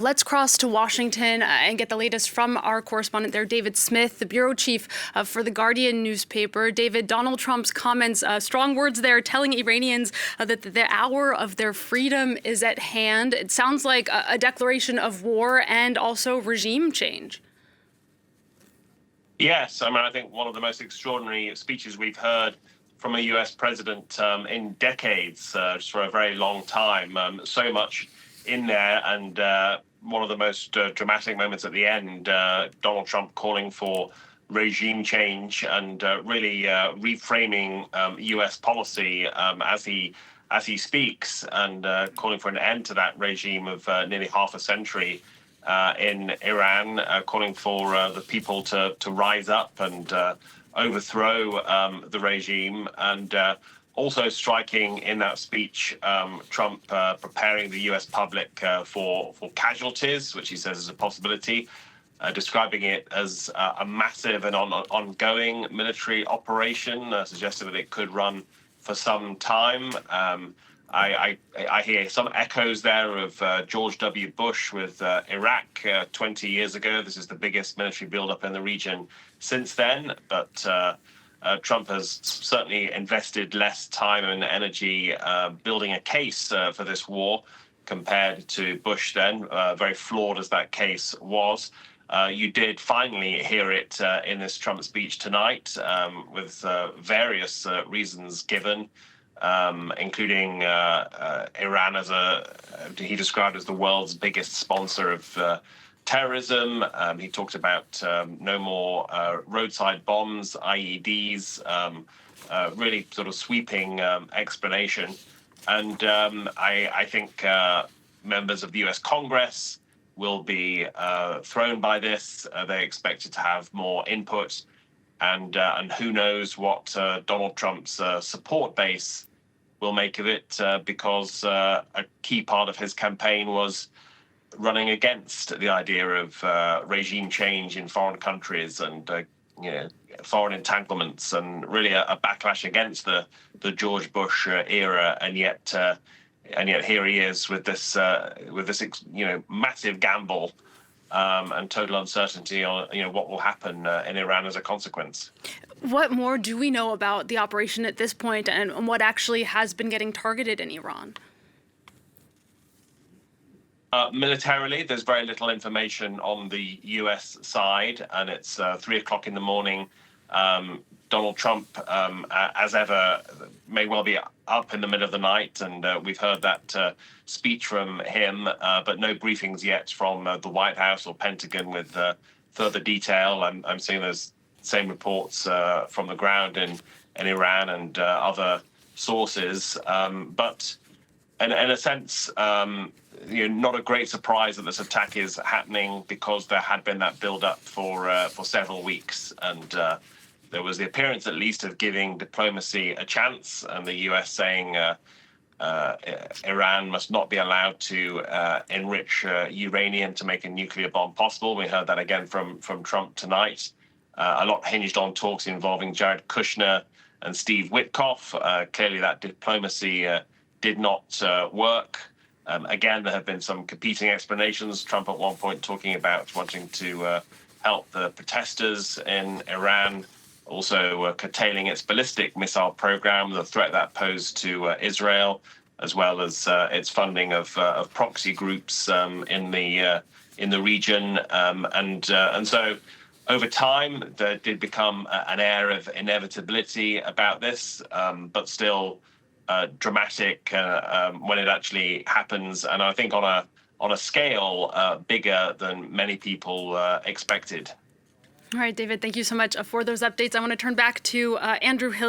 Let's cross to Washington and get the latest from our correspondent there, David Smith, the bureau chief for The Guardian newspaper. David, Donald Trump's comments, strong words there, telling Iranians that the hour of their freedom is at hand. It sounds like a declaration of war and also regime change. Yes, I think one of the most extraordinary speeches we've heard from a U.S. president in decades, just for a very long time. So much in there, and one of the most dramatic moments at the end, Donald Trump calling for regime change and really reframing U.S. policy as he speaks, and calling for an end to that regime of nearly half a century in Iran, calling for the people to rise up and overthrow the regime, and also striking in that speech Trump preparing the U.S. public for casualties, which he says is a possibility, describing it as a massive and ongoing military operation, suggesting that it could run for some time. I hear some echoes there of George W. Bush with Iraq 20 years ago. This is the biggest military buildup in the region since then, but Trump has certainly invested less time and energy building a case for this war compared to Bush then, very flawed as that case was. You did finally hear it in this Trump speech tonight, with various reasons given, including Iran as he described as the world's biggest sponsor of terrorism. He talked about no more roadside bombs, IEDs, really sort of sweeping explanation. And I think members of the US Congress will be thrown by this. They expected to have more input, and who knows what Donald Trump's support base will make of it, because a key part of his campaign was running against the idea of regime change in foreign countries and foreign entanglements, and really a backlash against the George Bush era, and yet here he is with this massive gamble and total uncertainty on what will happen in Iran as a consequence. What more do we know about the operation at this point, and what actually has been getting targeted in Iran? Militarily, there's very little information on the U.S. side, and it's 3 o'clock in the morning. Donald Trump, as ever, may well be up in the middle of the night, and we've heard that speech from him, but no briefings yet from the White House or Pentagon with further detail. I'm seeing those same reports from the ground in Iran and other sources, but in a sense, not a great surprise that this attack is happening, because there had been that build-up for several weeks, and there was the appearance, at least, of giving diplomacy a chance, and the U.S. saying Iran must not be allowed to enrich uranium to make a nuclear bomb possible. We heard that again from Trump tonight. A lot hinged on talks involving Jared Kushner and Steve Witkoff. Clearly, that diplomacy did not work. Again, there have been some competing explanations. Trump at one point talking about wanting to help the protesters in Iran, also curtailing its ballistic missile program, the threat that posed to Israel, as well as its funding of proxy groups in the region, and so over time there did become an air of inevitability about this, but still dramatic when it actually happens, and I think on a scale bigger than many people expected. All right, David, thank you so much for those updates. I want to turn back to Andrew Hill.